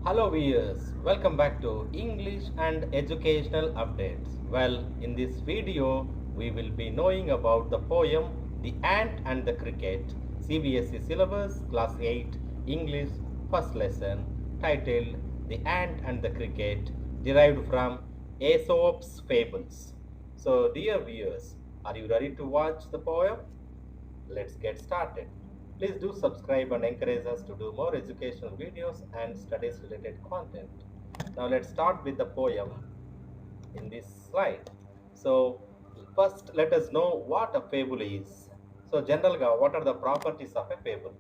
Hello viewers, welcome back to English and Educational Updates. Well, in this video, we will be knowing about the poem The Ant and the Cricket, CBSE syllabus, class 8, English, first lesson, titled The Ant and the Cricket, derived from Aesop's Fables. So, dear viewers, are you ready to watch the poem? Let's get started. Please do subscribe and encourage us to do more educational videos and studies related content. Now let's start with the poem in this slide. So first let us know what a fable is. So generally, what are the properties of a fable?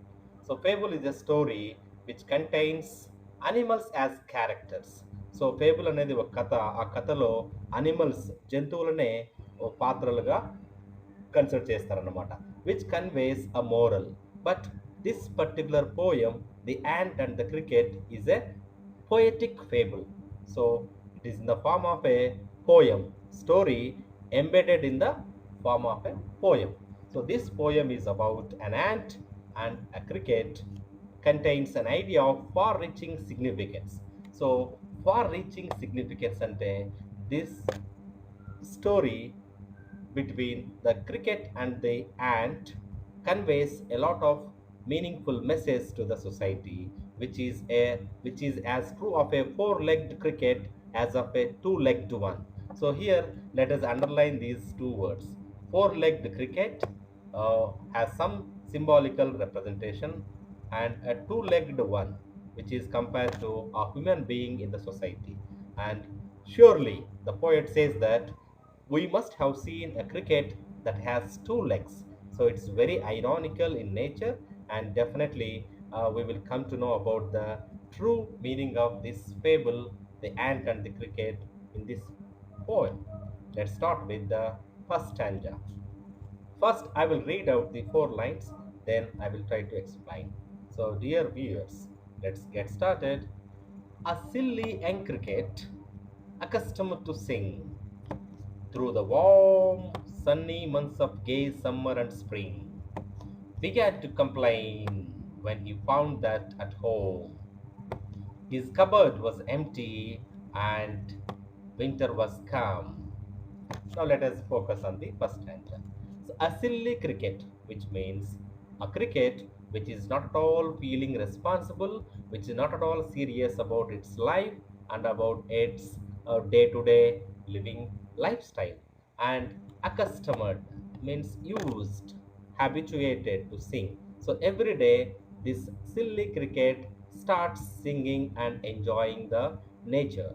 So fable is a story which contains animals as characters. So fable అనేది ఒక కథ. ఆ కథలో animals జంతువులనే ఓ పాత్రలుగా consider చేస్తారన్నమాట, which conveys a moral. But this particular poem the ant and the cricket is a poetic fable. So it is in the form of a poem story embedded in the form of a poem. So this poem is about an ant and a cricket, contains an idea of far reaching significance. So far reaching significance ante this story between the cricket and the ant conveys a lot of meaningful message to the society, which is as true of a four-legged cricket as of a two-legged one. So here let us underline these two words. Four-legged cricket has some symbolical representation, and a two-legged one which is compared to a human being in the society. And surely the poet says that we must have seen a cricket that has two legs. So it's very ironical in nature, and definitely we will come to know about the true meaning of this fable, the ant and the cricket, in this poem. Let's start with the first stanza. First, I will read out the four lines, then I will try to explain. So, dear viewers, let's get started. A silly young cricket, accustomed to sing through the warm, sunny months of gay summer and spring, began to complain when he found that at home his cupboard was empty and winter was come. Now let us focus on the first stanza. So, a silly cricket, which means a cricket which is not at all feeling responsible, which is not at all serious about its life and about its day-to-day living lifestyle. And accustomed means used, habituated to sing. So every day, this silly cricket starts singing and enjoying the nature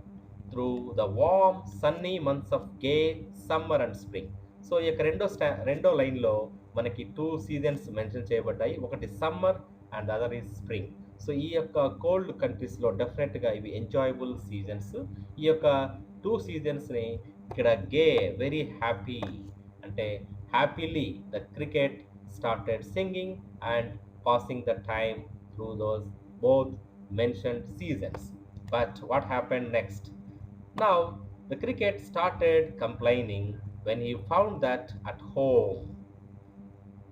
through the warm, sunny months of gay summer and spring. So ఈ యొక్క రెండో లైన్లో మనకి two seasons mention చేయబడ్డాయి. ఒకటి summer and other is spring. So ఈ యొక్క cold కంట్రీస్లో డెఫినెట్గా ఇవి ఎంజాయబుల్ సీజన్స్. ఈ యొక్క టూ సీజన్స్ని ఇక్కడ గే, వెరీ హ్యాపీ అంటే happily the cricket started singing and passing the time through those both mentioned seasons. But what happened next? Now, the cricket started complaining when he found that at home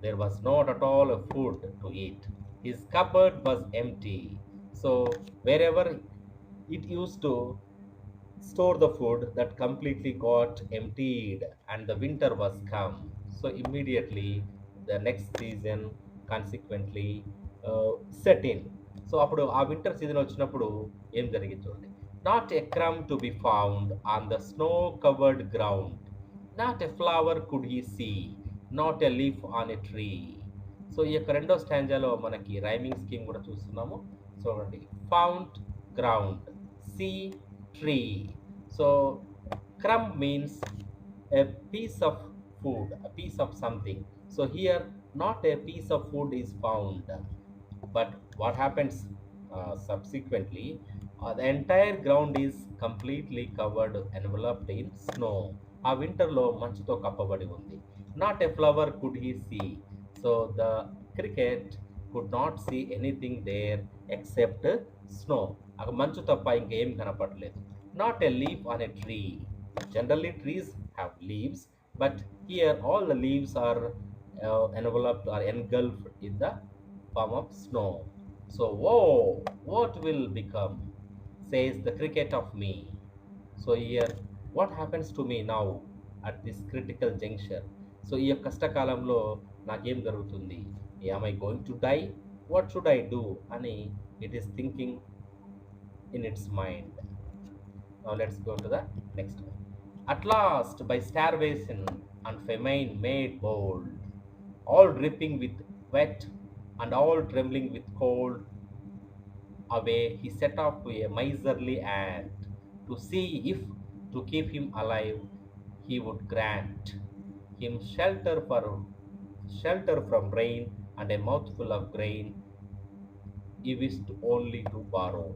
there was not at all a food to eat. His cupboard was empty. So, wherever it used to store the food, that completely got emptied and the winter was come. So, immediately the next season consequently set in. So అప్పుడు ఆ winter season వచ్చినప్పుడు ఏం జరిగింది చూడండి. Not a crumb to be found on the snow covered ground, not a flower could he see, not a leaf on a tree. So ఈ యొక్క రెండో స్టాంజాలో మనకి రైమింగ్ స్కీమ్ కూడా చూస్తున్నాము. చూడండి, found ground, see tree. So crumb means a piece of food, a piece of something. So here not a piece of food is found. But what happens subsequently? The entire ground is completely covered, enveloped in snow. ఆ వింటర్లో మంచుతో కప్పబడి ఉంది. Not a flower could he see. So the cricket could not see anything there except snow. ఆ మంచు తప్ప ఇంకేం కనపడలేదు. Not a leaf on a tree. Generally trees have leaves, but here all the leaves are enveloped or engulfed in the form of snow. So, whoa, what will become? says the cricket of me. So here, what happens to me now at this critical juncture? So ఈ యొక్క కష్టకాలంలో నాకేం జరుగుతుంది? Am I going to die? What should I do? అని it is thinking in its mind. Now let's go to the next one. At last, by starvation and famine made bold, all dripping with wet and all trembling with cold, away he set off to a miserly ant to see if, to keep him alive, he would grant him shelter from rain and a mouthful of grain he wished only to borrow.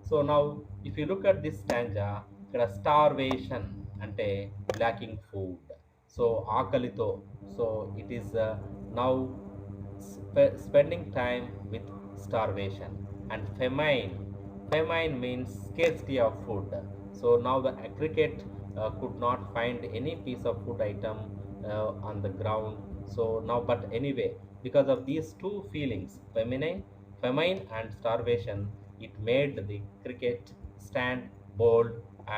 So now, if you look at this stanza, ఇక్కడ starvation అంటే lacking food. So ఆకలితో, so it is now spending time with starvation. And famine means scarcity of food. So now the cricket could not find any piece of food item on the ground. So now, but anyway, because of these two feelings, famine and starvation, it made the cricket stand bold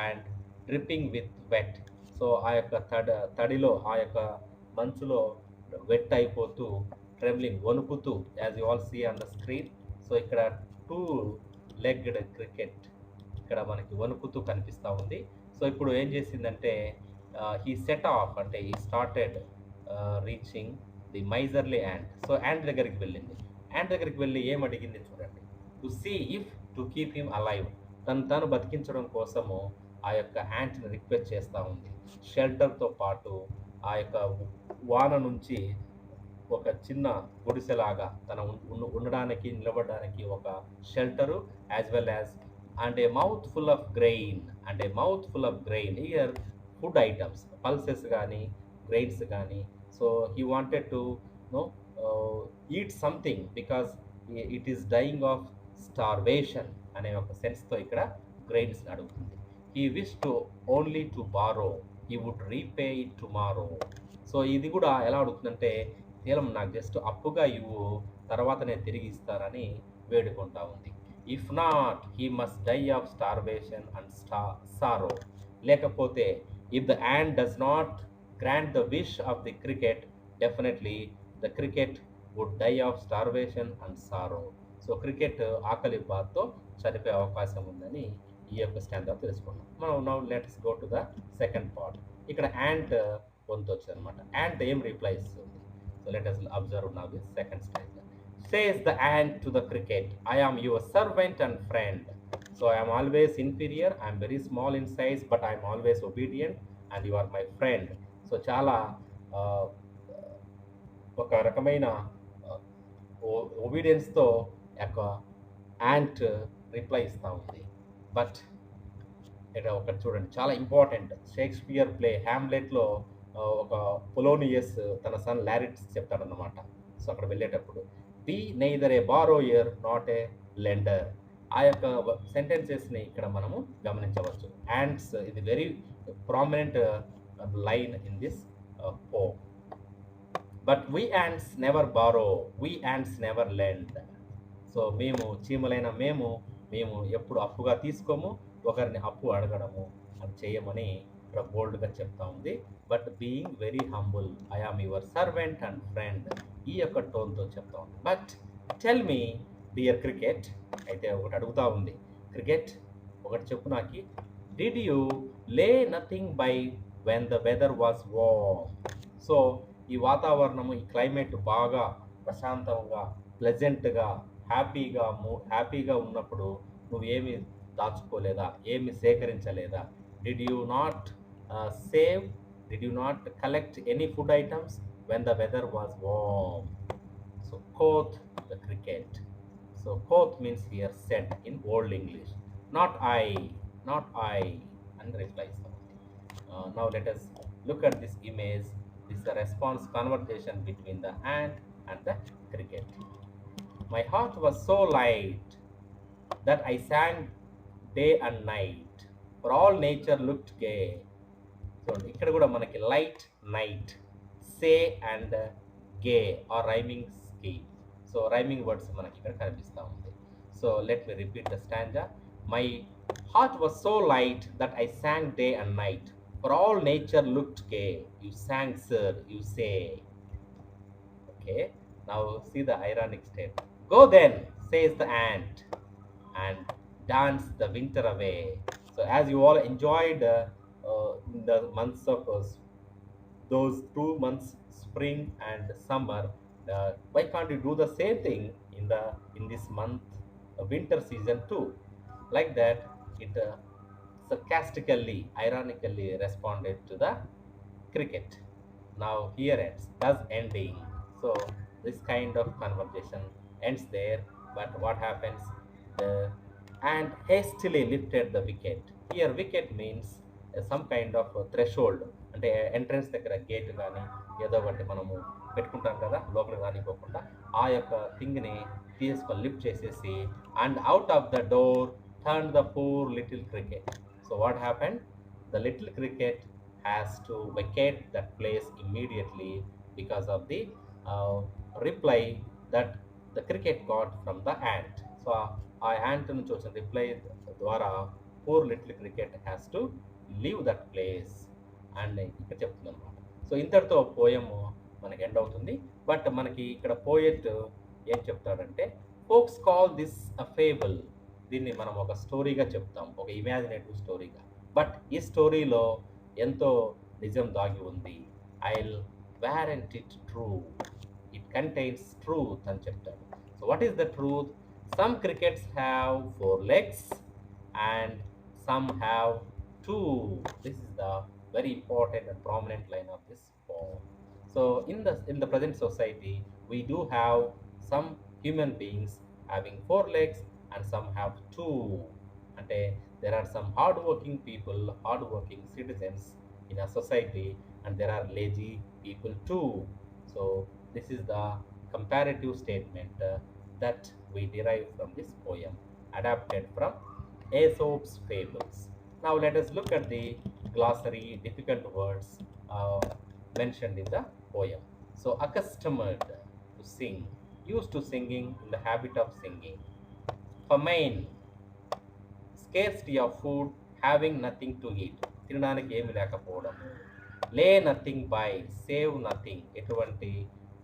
and dripping with wet. So ఆ యొక్క తడిలో, ఆ యొక్క మంచులో wet అయిపోతూ, trembling, వణుకుతూ, as you all see on the screen. So ఇక్కడ 2-legged cricket ఇక్కడ మనకి వణుకుతూ కనిపిస్తూ ఉంది. సో ఇప్పుడు ఏం చేసిందంటే, హీ సెట్ ఆఫ్ అంటే ఈ started reaching the miserly ant. So ant దగ్గరికి వెళ్ళింది. యాంట్ దగ్గరికి వెళ్ళి ఏం అడిగింది చూడండి. To see if, to keep him alive, తను బతికించడం కోసము ఆ యొక్క యాంట్ని రిక్వెస్ట్ చేస్తూ ఉంది. షెల్టర్తో పాటు ఆ యొక్క వాన నుంచి ఒక చిన్న గుడిసెలాగా తన ఉండడానికి, నిలబడడానికి ఒక shelter, as well as and a mouth full of grain. Here food items, pulses కానీ గ్రెయిన్స్ కానీ. So he wanted to eat something because it is dying of starvation అనే ఒక సెన్స్తో ఇక్కడ గ్రెయిన్స్ అడుగుతుంది. He wish to only to borrow, he would repay it tomorrow. So ఇది కూడా ఎలా అడుగుతుందంటే, కేవలం నాకు జస్ట్ అప్పుగా ఇవ్వు, తర్వాతనే తిరిగి ఇస్తారని వేడుకుంటా ఉంది. If not, he must die of starvation and sorrow. లేకపోతే, if the ant does not grant the wish of the cricket, definitely the cricket would die of starvation and sorrow. So cricket ఆకలి బాధతో చనిపోయే అవకాశం ఉందని ఈ యొక్క stand తెలుసుకున్నాం. మనం now let's go to the second part. ఇక్కడ యాంట్ వంతు వచ్చింది అనమాట. యాంట్ ఏం రిప్లై ఇస్తుంది? So let us observe now this second stage. Says the ant to the cricket, I am your servant and friend. So I am always inferior, I am very small in size, but I am always obedient and you are my friend. So చాలా ఒక రకమైన ఒబీడియన్స్తో యొక్క ant reply ఇస్తూ ఉంది. But ఇక్కడ ఒకటి చూడండి, చాలా ఇంపార్టెంట్. షేక్స్పియర్ ప్లే హ్యామ్లెట్లో ఒక పొలోనియస్ తన సన్ లారిట్స్ చెప్తాడన్నమాట. సో అక్కడ వెళ్ళేటప్పుడు, be neither a borrower not a lender. ఆ యొక్క సెంటెన్సెస్ని ఇక్కడ మనము గమనించవచ్చు. యాంట్స్, ఇది very prominent line in this poem. But we ants never borrow, we ants never lend. So మేము చీమలైన మేము ఎప్పుడు అప్పుగా తీసుకోము, ఒకరిని అప్పు అడగడము అని చేయమని ఇక్కడ బోల్డ్గా చెప్తా ఉంది. But being very humble, I am your servant and friend, ఈ యొక్క టోన్తో చెప్తా ఉంది. But tell me dear cricket, అయితే ఒకటి అడుగుతూ ఉంది. క్రికెట్, ఒకటి చెప్పు నాకి, did you lay nothing by when the weather was warm. So ఈ వాతావరణము, ఈ క్లైమేట్ బాగా ప్రశాంతంగా, ప్లెజెంట్గా, హ్యాపీగా ఉన్నప్పుడు నువ్వు ఏమి దాచుకోలేదా, ఏమి సేకరించలేదా? Did you not collect any food items when the weather was warm? So quoth the cricket. So quoth means here said in old English. Not I, and replies. Now let us look at this image. This is a response conversation between the ant and the cricket. My heart was so light that I sang day and night, for all nature looked gay. So ఇక్కడ కూడా మనకి light, night, say and gay are rhyming scheme. So rhyming words మనకి ఇక్కడ కనిపిస్తూ ఉంది. So let me repeat the stanza. My heart was so light that I sang day and night. For all nature looked gay. You sang, sir, you say. Okay, now see the ironic step. Go then, says the ant, and dance the winter away. So, as you all enjoyed in the months of those 2 months, spring and summer, why can't you do the same thing in this month, winter season too? Like that, it sarcastically, ironically responded to the cricket. Now here ends, thus ending. So this kind of conversation ends there. But what happens? The and hastily lifted the wicket. Here wicket means some kind of threshold. అంటే entrance దగ్గర gate కానీ ఏదో ఒకటి మనము పెట్టుకుంటాం కదా లోపలికి రానిపోకుండా ఆ యొక్క థింగ్ని తీసుకొని లిఫ్ట్ చేసేసి and out of the door turn the poor little cricket. So what happen? The little cricket has to vacate that place immediately because of the uh, reply that the cricket got from the ant. So ఆ ant నుంచి వచ్చిన reply ద్వారా poor little cricket has to leave that place and ఇక్కడ చెప్తుంది అనమాట. So ఇంతటితో పోయము మనకి end అవుతుంది. బట్ మనకి ఇక్కడ పోయెట్ ఏం చెప్తాడంటే, folks call this a fable. దీన్ని మనం ఒక స్టోరీగా చెప్తాం, ఒక ఇమాజినేటివ్ స్టోరీగా. బట్ ఈ స్టోరీలో ఎంతో నిజం దాగి ఉంది. I'll warrant it true, it contains truth అని చెప్తాడు. So what is the truth? Some crickets have 4 legs and some have 2. This is the very important and prominent line of this poem. So in the present society, we do have some human beings having 4 legs and some have 2. అంటే there are some hardworking people, hardworking citizens in a society, and there are lazy people too. So this is the comparative statement that we derive from this poem, adapted from Aesop's fables. Now let us look at the glossary, difficult words mentioned in the poem. So accustomed to sing, used to singing, in the habit of singing. Famine, scarcity of food, having nothing to eat, తినడానికి ఏమి లేకపోవడం. లే nothing by, save nothing, ఎటువంటి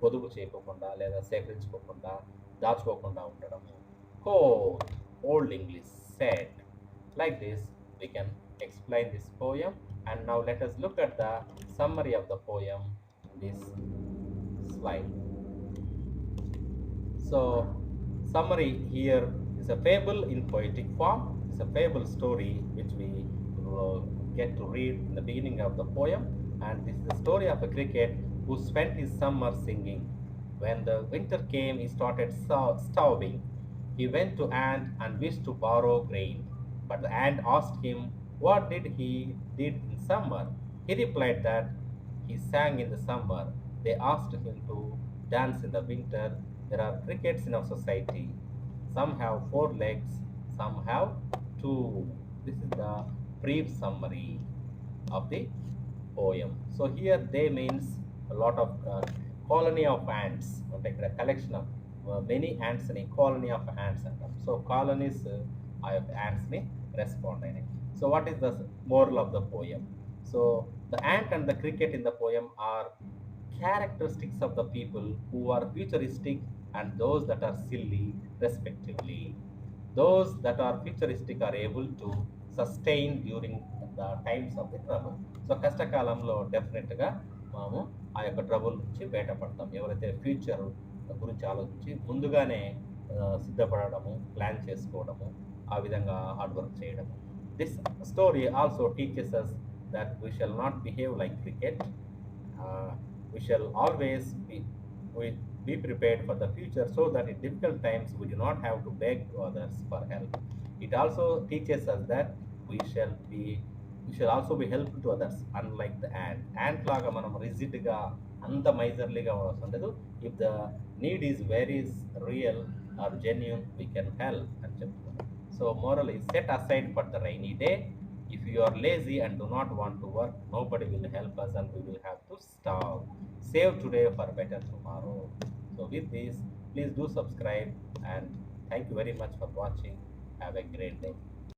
పొదుపు చేయకుండా లేదా సేకరించుకోకుండా దాచుకోకుండా ఉండడము. Code, old English, said. Like this we can explain this poem. And now let us look at the summary of the poem in this slide. So summary here is a fable in poetic form. It's a fable story which we get to read in the beginning of the poem. And this is the story of a cricket who spent his summer singing. When the winter came, he started starving. He went to ant and wished to borrow grain. But the ant asked him what did he did in summer. He replied that he sang in the summer. They asked him to dance in the winter. There are crickets in our society. Some have 4 legs, some have 2. This is the brief summary of the poem. So here they means a lot of colony of ants, like a collection of many ants in a colony of ants. So colonies of ants may respond. So what is the moral of the poem? So the ant and the cricket in the poem are characteristics of the people who are futuristic and those that are silly respectively. Those that are futuristic are able to sustain during the times of the trouble. So కష్టకాలంలో డెఫినెట్గా మనము ఆ యొక్క trouble నుంచి బయటపడతాం. ఎవరైతే future గురించి ఆలోచించి ముందుగానే సిద్ధపడము, ప్లాన్ చేసుకోవడము, ఆ విధంగా హార్డ్ వర్క్ చేయడము. This story also teaches us that we shall not behave like cricket. We shall always be prepared for the future so that in difficult times we do not have to beg to others for help. It also teaches us that we shall also be helpful to others, unlike the ant. Ant laga manam rigid ga anta miserly ga ఉండదు. If the need is very real or genuine, we can help అని చెప్తున్నారు. So moral is set aside for the rainy day. If you are lazy and do not want to work, nobody will help us and we will have to starve. Save today for better tomorrow. So with this, please do subscribe and thank you very much for watching. Have a great day.